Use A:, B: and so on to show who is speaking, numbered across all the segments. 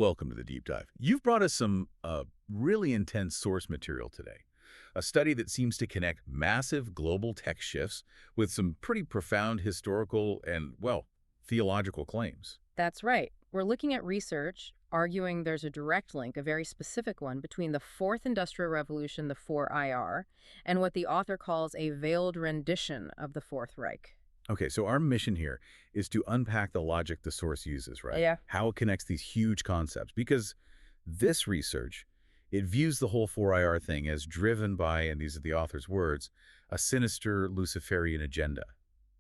A: Welcome to the deep dive. You've brought us some really intense source material today. A study that seems to connect massive global tech shifts with some pretty profound historical and, well, theological claims.
B: That's right. We're looking at research arguing there's a direct link, a very specific one, between the Fourth Industrial Revolution, the 4IR, and what the author calls a veiled rendition of the Fourth Reich.
A: Okay, so our mission here is to unpack the logic the source uses, right?
B: Yeah.
A: How it connects these huge concepts. Because this research, it views the whole 4IR thing as driven by, and these are the author's words, a sinister Luciferian agenda.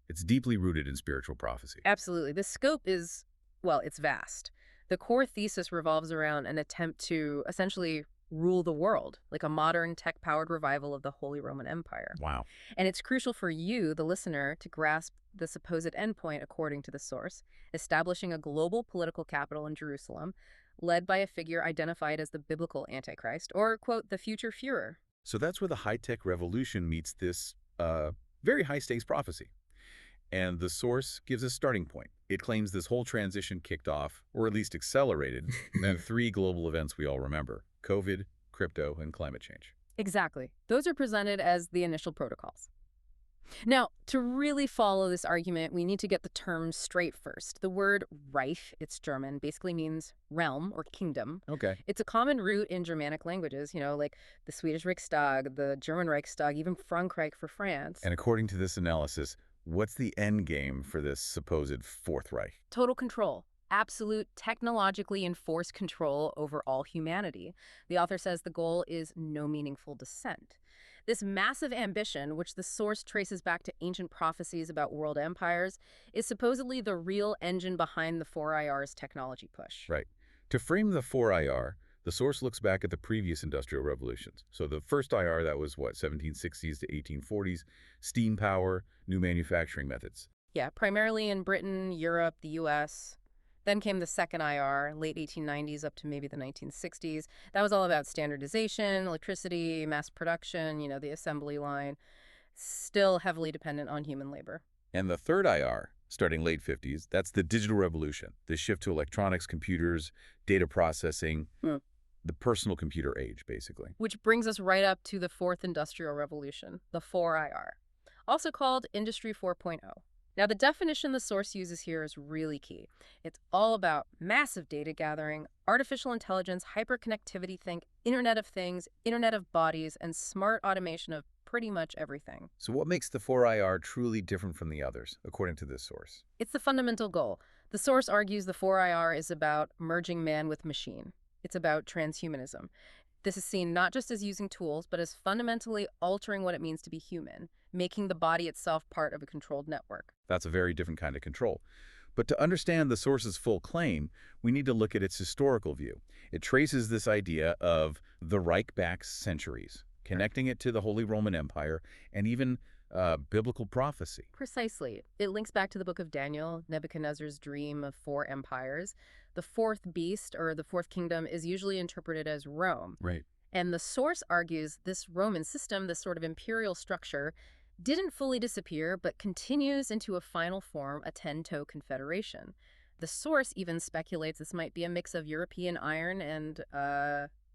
A: It's deeply rooted in spiritual prophecy.
B: Absolutely. The scope is, well, it's vast. The core thesis revolves around an attempt to essentially rule the world, like a modern tech-powered revival of the Holy Roman Empire.
A: Wow.
B: And it's crucial for you, the listener, to grasp the supposed endpoint according to the source, establishing a global political capital in Jerusalem, led by a figure identified as the biblical AntiChrist, or, quote, the future Führer.
A: So that's where the high-tech revolution meets this very high-stakes prophecy. And the source gives a starting point. It claims this whole transition kicked off, or at least accelerated, in three global events we all remember: COVID, crypto, and climate change.
B: Exactly. Those are presented as the initial protocols. Now, to really follow this argument, we need to get the terms straight first. The word Reich, it's German, basically means realm or kingdom.
A: Okay.
B: It's a common root in Germanic languages, like the Swedish Riksdag, the German Reichstag, even Frankreich for France.
A: And according to this analysis, what's the end game for this supposed Fourth Reich?
B: Total control. Absolute, technologically enforced control over all humanity. The author says the goal is no meaningful dissent. This massive ambition, which the source traces back to ancient prophecies about world empires, is supposedly the real engine behind the 4IR's technology push.
A: Right. To frame the 4IR, the source looks back at the previous industrial revolutions. So the first IR, that was what, 1760s to 1840s, steam power, new manufacturing methods.
B: Yeah, primarily in Britain, Europe, the US. Then came the second IR, late 1890s up to maybe the 1960s. That was all about standardization, electricity, mass production, the assembly line, still heavily dependent on human labor.
A: And the third IR, starting late 50s, that's the digital revolution, the shift to electronics, computers, data processing, the personal computer age, basically.
B: Which brings us right up to the Fourth Industrial Revolution, the 4IR, also called Industry 4.0. Now, the definition the source uses here is really key. It's all about massive data gathering, artificial intelligence, hyperconnectivity, think Internet of Things, Internet of Bodies, and smart automation of pretty much everything.
A: So what makes the 4IR truly different from the others, according to this source?
B: It's the fundamental goal. The source argues the 4IR is about merging man with machine. It's about transhumanism. This is seen not just as using tools, but as fundamentally altering what it means to be human, making the body itself part of a controlled network.
A: That's a very different kind of control. But to understand the source's full claim, we need to look at its historical view. It traces this idea of the Reich back centuries, connecting it to the Holy Roman Empire and even biblical prophecy.
B: Precisely. It links back to the book of Daniel, Nebuchadnezzar's dream of four empires. The fourth beast, or the fourth kingdom, is usually interpreted as Rome.
A: Right.
B: And the source argues this Roman system, this sort of imperial structure, didn't fully disappear, but continues into a final form, a 10-toe confederation. The source even speculates this might be a mix of European iron and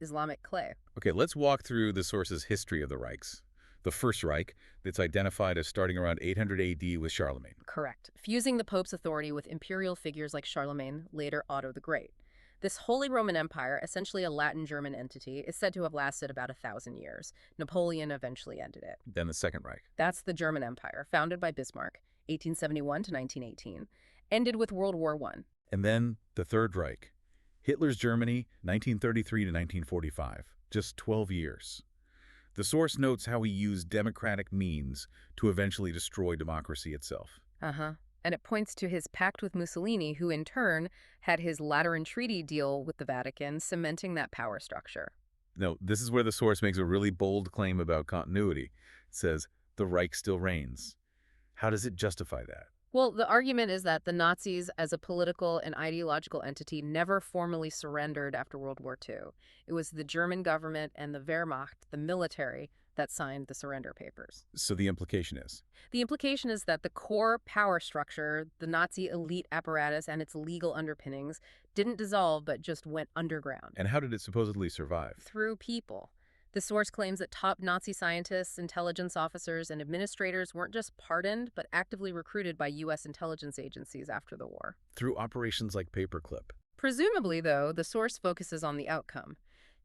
B: Islamic clay.
A: Okay, let's walk through the source's history of the Reichs. The First Reich, that's identified as starting around 800 AD with Charlemagne.
B: Correct. Fusing the Pope's authority with imperial figures like Charlemagne, later Otto the Great. This Holy Roman Empire, essentially a Latin-German entity, is said to have lasted about 1,000 years. Napoleon eventually ended it.
A: Then the Second Reich.
B: That's the German Empire, founded by Bismarck, 1871 to 1918, ended with World War I.
A: And then the Third Reich. Hitler's Germany, 1933 to 1945. Just 12 years. The source notes how he used democratic means to eventually destroy democracy itself.
B: And it points to his pact with Mussolini, who in turn had his Lateran Treaty deal with the Vatican, cementing that power structure.
A: No, this is where the source makes a really bold claim about continuity. It says, the Reich still reigns. How does it justify that?
B: Well, the argument is that the Nazis, as a political and ideological entity, never formally surrendered after World War II. It was the German government and the Wehrmacht, the military, that signed the surrender papers.
A: So the implication is?
B: The implication is that the core power structure, the Nazi elite apparatus and its legal underpinnings, didn't dissolve but just went underground.
A: And how did it supposedly survive?
B: Through people. The source claims that top Nazi scientists, intelligence officers, and administrators weren't just pardoned, but actively recruited by U.S. intelligence agencies after the war.
A: Through operations like Paperclip.
B: Presumably, though, the source focuses on the outcome,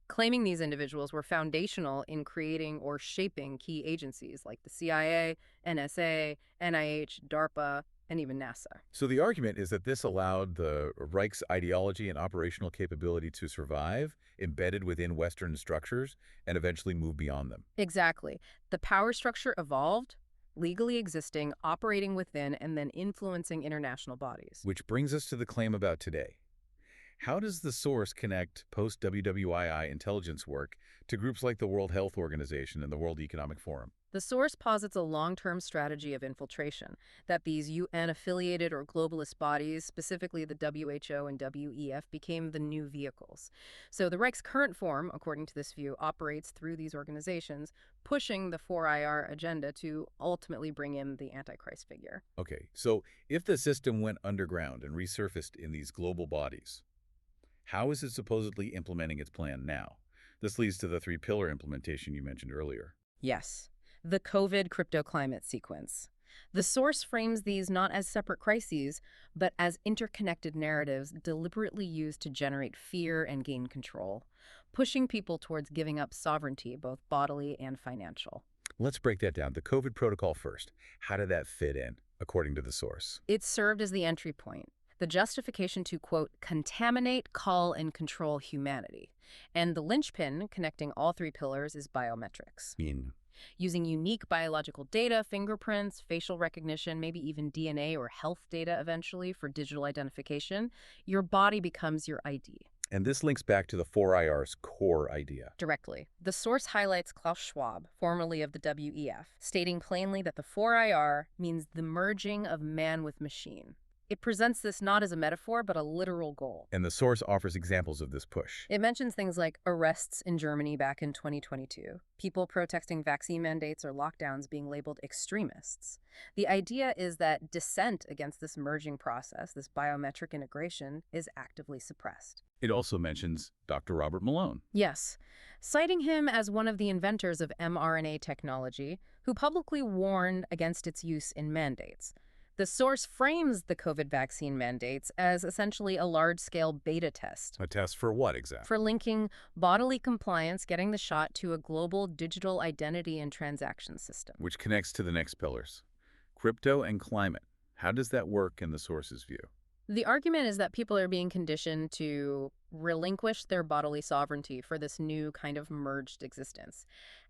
B: claiming these individuals were foundational in creating or shaping key agencies like the CIA, NSA, NIH, DARPA, and even NASA.
A: So the argument is that this allowed the Reich's ideology and operational capability to survive, embedded within Western structures, and eventually move beyond them.
B: Exactly. The power structure evolved, legally existing, operating within, and then influencing international bodies.
A: Which brings us to the claim about today. How does the source connect post-WWII intelligence work to groups like the World Health Organization and the World Economic Forum?
B: The source posits a long-term strategy of infiltration, that these UN-affiliated or globalist bodies, specifically the WHO and WEF, became the new vehicles. So the Reich's current form, according to this view, operates through these organizations, pushing the 4IR agenda to ultimately bring in the AntiChrist figure.
A: Okay, so if the system went underground and resurfaced in these global bodies, how is it supposedly implementing its plan now? This leads to the three-pillar implementation you mentioned earlier.
B: Yes. The COVID cryptoclimate sequence. The source frames these not as separate crises, but as interconnected narratives deliberately used to generate fear and gain control, pushing people towards giving up sovereignty, both bodily and financial.
A: Let's break that down. The COVID protocol first. How did that fit in, according to the source?
B: It served as the entry point, the justification to, quote, contaminate, cull, and control humanity. And the linchpin connecting all three pillars is biometrics. Using unique biological data, fingerprints, facial recognition, maybe even DNA or health data eventually for digital identification, your body becomes your ID.
A: And this links back to the 4IR's core idea.
B: Directly. The source highlights Klaus Schwab, formerly of the WEF, stating plainly that the 4IR means the merging of man with machine. It presents this not as a metaphor, but a literal goal.
A: And the source offers examples of this push.
B: It mentions things like arrests in Germany back in 2022, people protesting vaccine mandates or lockdowns being labeled extremists. The idea is that dissent against this merging process, this biometric integration, is actively suppressed.
A: It also mentions Dr. Robert Malone.
B: Yes, citing him as one of the inventors of mRNA technology, who publicly warned against its use in mandates. The source frames the COVID vaccine mandates as essentially a large-scale beta test.
A: A test for what exactly?
B: For linking bodily compliance, getting the shot, to a global digital identity and transaction system.
A: Which connects to the next pillars. Crypto and climate. How does that work in the source's view?
B: The argument is that people are being conditioned to relinquish their bodily sovereignty for this new kind of merged existence.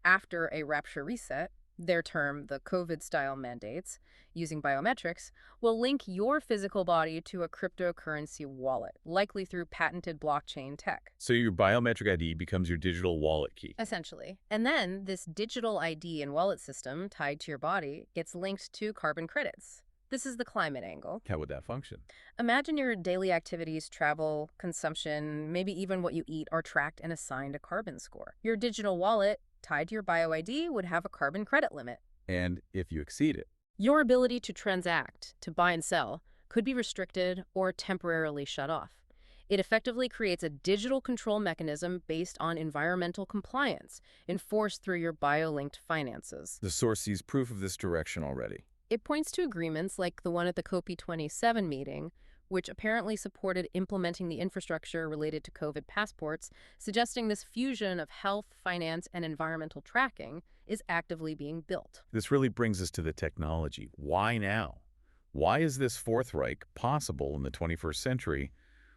B: After a rapture reset, their term, the COVID-style mandates, using biometrics, will link your physical body to a cryptocurrency wallet, likely through patented blockchain tech.
A: So your biometric ID becomes your digital wallet key.
B: Essentially. And then this digital ID and wallet system tied to your body gets linked to carbon credits. This is the climate angle.
A: How would that function?
B: Imagine your daily activities, travel, consumption, maybe even what you eat are tracked and assigned a carbon score. Your digital wallet tied to your bio-ID would have a carbon credit limit.
A: And if you exceed it?
B: Your ability to transact, to buy and sell, could be restricted or temporarily shut off. It effectively creates a digital control mechanism based on environmental compliance, enforced through your bio-linked finances.
A: The source sees proof of this direction already.
B: It points to agreements like the one at the COP27 meeting, which apparently supported implementing the infrastructure related to COVID passports, suggesting this fusion of health, finance, and environmental tracking is actively being built.
A: This really brings us to the technology. Why now? Why is this Fourth Reich possible in the 21st century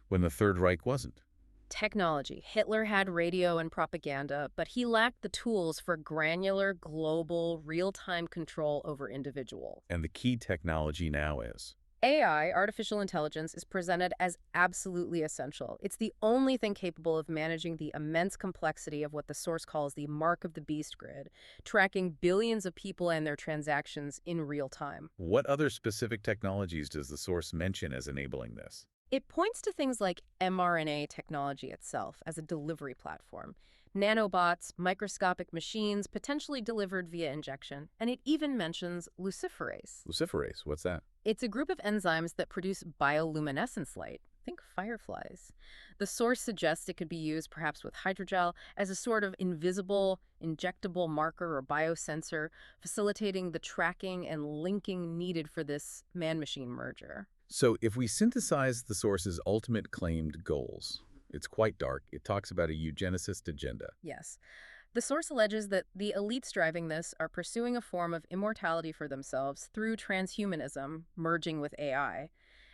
A: when the Third Reich wasn't?
B: Technology. Hitler had radio and propaganda, but he lacked the tools for granular, global, real-time control over individuals.
A: And the key technology now is?
B: AI, artificial intelligence, is presented as absolutely essential. It's the only thing capable of managing the immense complexity of what the source calls the mark of the beast grid, tracking billions of people and their transactions in real time.
A: What other specific technologies does the source mention as enabling this?
B: It points to things like mRNA technology itself as a delivery platform. nanobots, microscopic machines, potentially delivered via injection, and it even mentions luciferase.
A: Luciferase, what's that?
B: It's a group of enzymes that produce bioluminescence light. Think fireflies. The source suggests it could be used perhaps with hydrogel as a sort of invisible, injectable marker or biosensor, facilitating the tracking and linking needed for this man-machine merger.
A: So if we synthesize the source's ultimate claimed goals, it's quite dark. It talks about a eugenicist agenda.
B: Yes. The source alleges that the elites driving this are pursuing a form of immortality for themselves through transhumanism, merging with AI,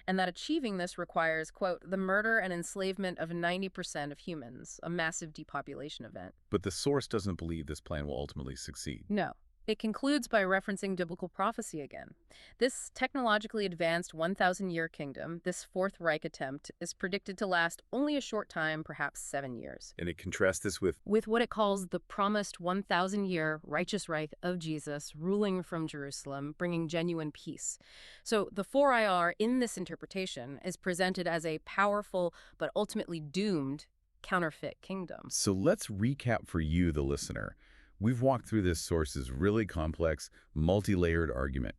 B: and that achieving this requires, quote, the murder and enslavement of 90% of humans, a massive depopulation event.
A: But the source doesn't believe this plan will ultimately succeed.
B: No. It concludes by referencing biblical prophecy again. This technologically advanced 1,000-year kingdom, this Fourth Reich attempt, is predicted to last only a short time, perhaps 7 years.
A: And it contrasts this with
B: What it calls the promised 1,000-year righteous Reich of Jesus ruling from Jerusalem, bringing genuine peace. So the 4IR in this interpretation is presented as a powerful but ultimately doomed counterfeit kingdom.
A: So let's recap for you, the listener. We've walked through this source's really complex, multi-layered argument.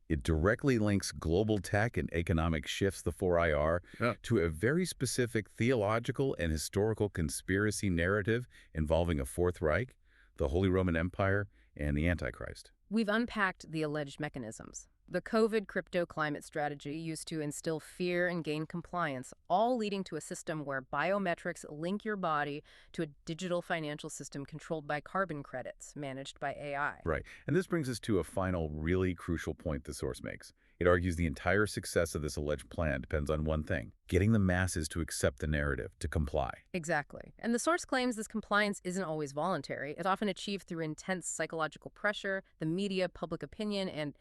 A: It directly links global tech and economic shifts, the 4IR, to a very specific theological and historical conspiracy narrative involving a Fourth Reich, the Holy Roman Empire, and the AntiChrist.
B: We've unpacked the alleged mechanisms. The COVID crypto-climate strategy used to instill fear and gain compliance, all leading to a system where biometrics link your body to a digital financial system controlled by carbon credits, managed by AI.
A: Right. And this brings us to a final, really crucial point the source makes. It argues the entire success of this alleged plan depends on one thing: getting the masses to accept the narrative, to comply.
B: Exactly. And the source claims this compliance isn't always voluntary. It's often achieved through intense psychological pressure, the media, public opinion, and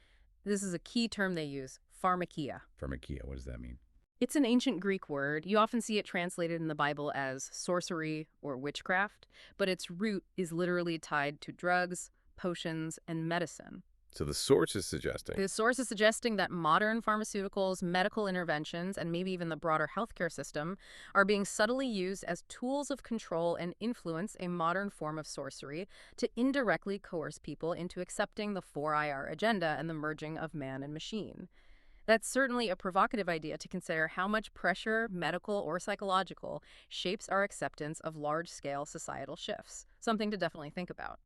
B: this is a key term they use, pharmakia.
A: Pharmakia, what does that mean?
B: It's an ancient Greek word. You often see it translated in the Bible as sorcery or witchcraft, but its root is literally tied to drugs, potions, and medicine.
A: So the source is suggesting
B: The source is suggesting that modern pharmaceuticals, medical interventions, and maybe even the broader healthcare system are being subtly used as tools of control and influence, a modern form of sorcery, to indirectly coerce people into accepting the 4IR agenda and the merging of man and machine. That's certainly a provocative idea to consider how much pressure, medical or psychological, shapes our acceptance of large-scale societal shifts. Something to definitely think about.